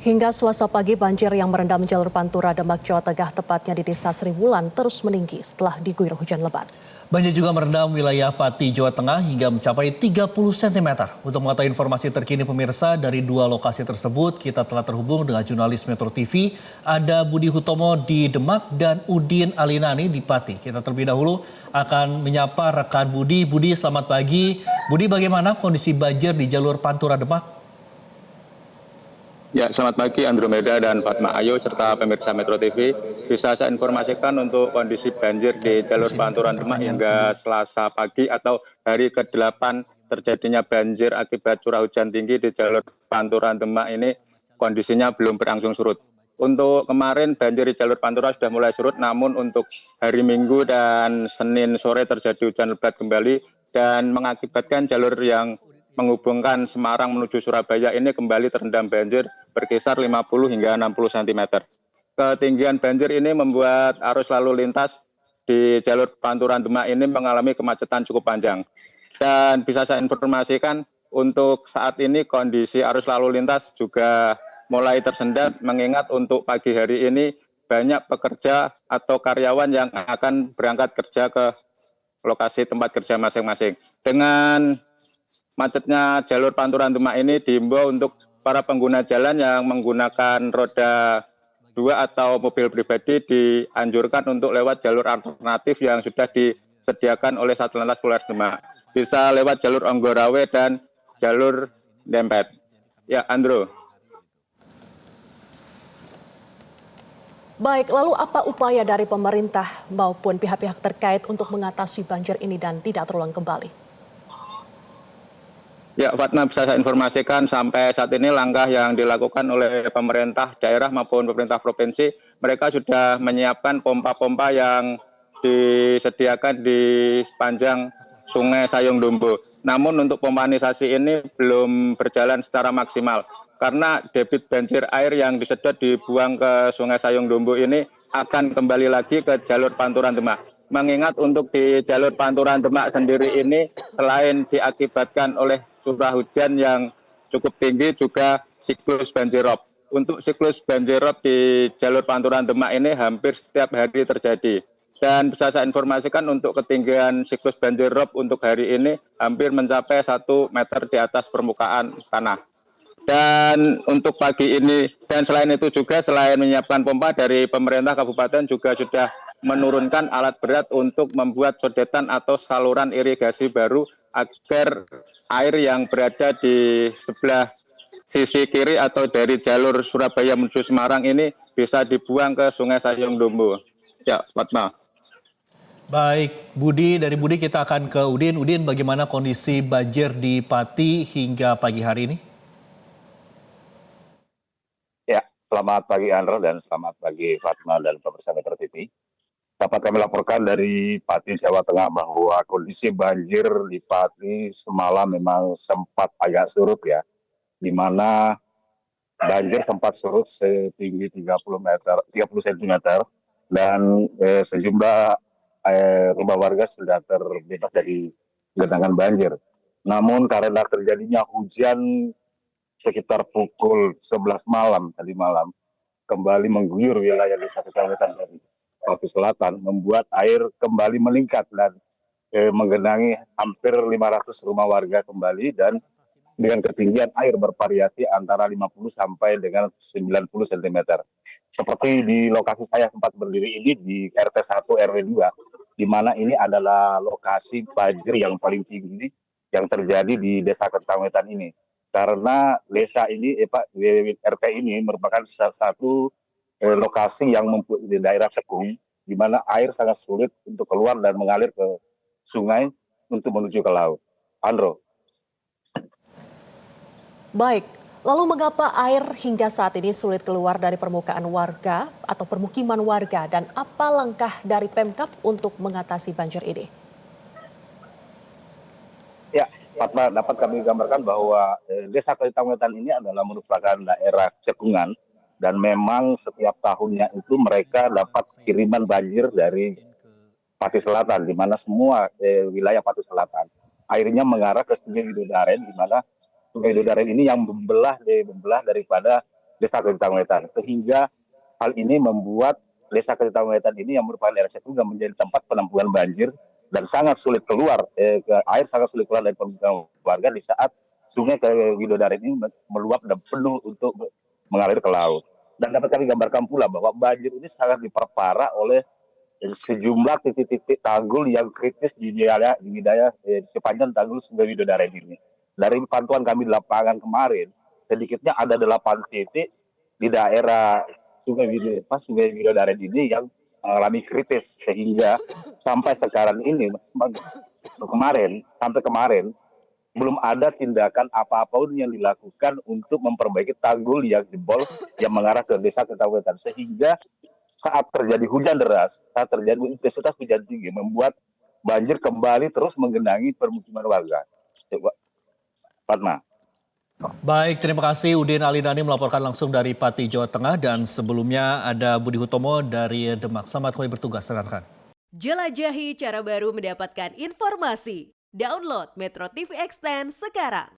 Hingga Selasa pagi, banjir yang merendam jalur Pantura Demak, Jawa Tengah, tepatnya di Desa Seriwulan, terus meninggi setelah diguyur hujan lebat. Banjir juga merendam wilayah Pati, Jawa Tengah hingga mencapai 30 cm. Untuk mengetahui informasi terkini pemirsa dari dua lokasi tersebut, kita telah terhubung dengan jurnalis Metro TV. Ada Budi Hutomo di Demak dan Udin Alinani di Pati. Kita terlebih dahulu akan menyapa rekan Budi. Budi, selamat pagi. Budi, bagaimana kondisi banjir di jalur Pantura Demak? Ya, selamat pagi Andromeda dan Fatma Ayu serta pemirsa Metro TV. Bisa saya informasikan untuk kondisi banjir di jalur Pantura Demak hingga Selasa pagi atau hari ke-8 terjadinya banjir akibat curah hujan tinggi di jalur Pantura Demak ini kondisinya belum berangsur surut. Untuk kemarin banjir di jalur Pantura sudah mulai surut, namun untuk hari Minggu dan Senin sore terjadi hujan lebat kembali dan mengakibatkan jalur yang menghubungkan Semarang menuju Surabaya ini kembali terendam banjir berkisar 50 hingga 60 cm. Ketinggian banjir ini membuat arus lalu lintas di jalur Pantura Demak ini mengalami kemacetan cukup panjang. Dan bisa saya informasikan untuk saat ini kondisi arus lalu lintas juga mulai tersendat mengingat untuk pagi hari ini banyak pekerja atau karyawan yang akan berangkat kerja ke lokasi tempat kerja masing-masing. Dengan macetnya jalur Pantura Demak ini diimbau untuk para pengguna jalan yang menggunakan roda 2 atau mobil pribadi dianjurkan untuk lewat jalur alternatif yang sudah disediakan oleh Satlantas Polres Demak. Bisa lewat jalur Anggorawe dan jalur Dempet. Ya, Andro. Baik, lalu apa upaya dari pemerintah maupun pihak-pihak terkait untuk mengatasi banjir ini dan tidak terulang kembali? Ya, Fatma, bisa saya informasikan sampai saat ini langkah yang dilakukan oleh pemerintah daerah maupun pemerintah provinsi, mereka sudah menyiapkan pompa-pompa yang disediakan di sepanjang Sungai Sayung Dombo. Namun untuk pompanisasi ini belum berjalan secara maksimal karena debit banjir air yang disedot dibuang ke Sungai Sayung Dombo ini akan kembali lagi ke jalur Pantura Demak. Mengingat untuk di jalur Pantura Demak sendiri ini selain diakibatkan oleh curah hujan yang cukup tinggi juga siklus banjirop. Untuk siklus banjirop di jalur Pantura Demak ini hampir setiap hari terjadi. Dan bisa saya informasikan untuk ketinggian siklus banjirop untuk hari ini hampir mencapai 1 meter di atas permukaan tanah. Dan untuk pagi ini, dan selain itu juga selain menyiapkan pompa dari pemerintah kabupaten juga sudah menurunkan alat berat untuk membuat sodetan atau saluran irigasi baru agar air yang berada di sebelah sisi kiri atau dari jalur Surabaya menuju Semarang ini bisa dibuang ke Sungai Sayung Dombo. Ya, Fatma. Baik, Budi, dari Budi kita akan ke Udin. Udin, bagaimana kondisi banjir di Pati hingga pagi hari ini? Ya, selamat pagi Andra dan selamat pagi Fatma dan pemirsa Metro TV. Dapat kami laporkan dari Pati, Jawa Tengah bahwa kondisi banjir di Pati semalam memang sempat agak surut ya, di mana banjir sempat surut setinggi 30 cm dan sejumlah rumah warga sudah terbebas dari genangan banjir. Namun karena terjadinya hujan sekitar pukul 11 malam tadi malam kembali mengguyur wilayah Desa Kecamatan dari Pati Selatan, membuat air kembali meningkat dan menggenangi hampir 500 rumah warga kembali dan dengan ketinggian air bervariasi antara 50 sampai dengan 90 cm. Seperti di lokasi saya tempat berdiri ini di RT 1 RW 2, di mana ini adalah lokasi banjir yang paling tinggi yang terjadi di Desa Kecamatan ini. Karena desa ini, RT ini merupakan salah satu lokasi yang di daerah Cekung, di mana air sangat sulit untuk keluar dan mengalir ke sungai untuk menuju ke laut. Andro. Baik, lalu mengapa air hingga saat ini sulit keluar dari permukaan warga atau permukiman warga dan apa langkah dari Pemkab untuk mengatasi banjir ini? Ya, Fatma, dapat kami gambarkan bahwa Desa Kecamatan ini adalah merupakan daerah cekungan dan memang setiap tahunnya itu mereka dapat kiriman banjir dari Pati Selatan, di mana semua wilayah Pati Selatan airnya mengarah ke Sungai Widodaren, di mana Sungai Widodaren ini yang membelah daripada Desa Ketitawetan, sehingga hal ini membuat Desa Ketitawetan ini yang merupakan daerah juga menjadi tempat penampungan banjir dan sangat sulit keluar, air sangat sulit keluar dari permukiman warga di saat sungai Widodaren ini meluap dan penuh untuk mengalir ke laut. Dan dapat kami gambarkan pula bahwa banjir ini sangat diperparah oleh sejumlah titik-titik tanggul yang kritis di wilayah sepanjang tanggul Sungai Widodaren ini. Dari pantauan kami di lapangan kemarin, sedikitnya ada 8 titik di daerah Sungai Widodaren ini yang mengalami kritis, sehingga sampai sekarang ini sampai kemarin belum ada tindakan apapun yang dilakukan untuk memperbaiki tanggul yang jebol yang mengarah ke Desa Ketitawetan, sehingga saat terjadi hujan deras, saat terjadi intensitas hujan tinggi membuat banjir kembali terus menggenangi permukiman warga. Fatma. Baik, terima kasih Udin Alinani melaporkan langsung dari Pati, Jawa Tengah, dan sebelumnya ada Budi Hutomo dari Demak. Selamat kembali bertugas, rekan-rekan. Jelajahi cara baru mendapatkan informasi. Download Metro TV Extend sekarang.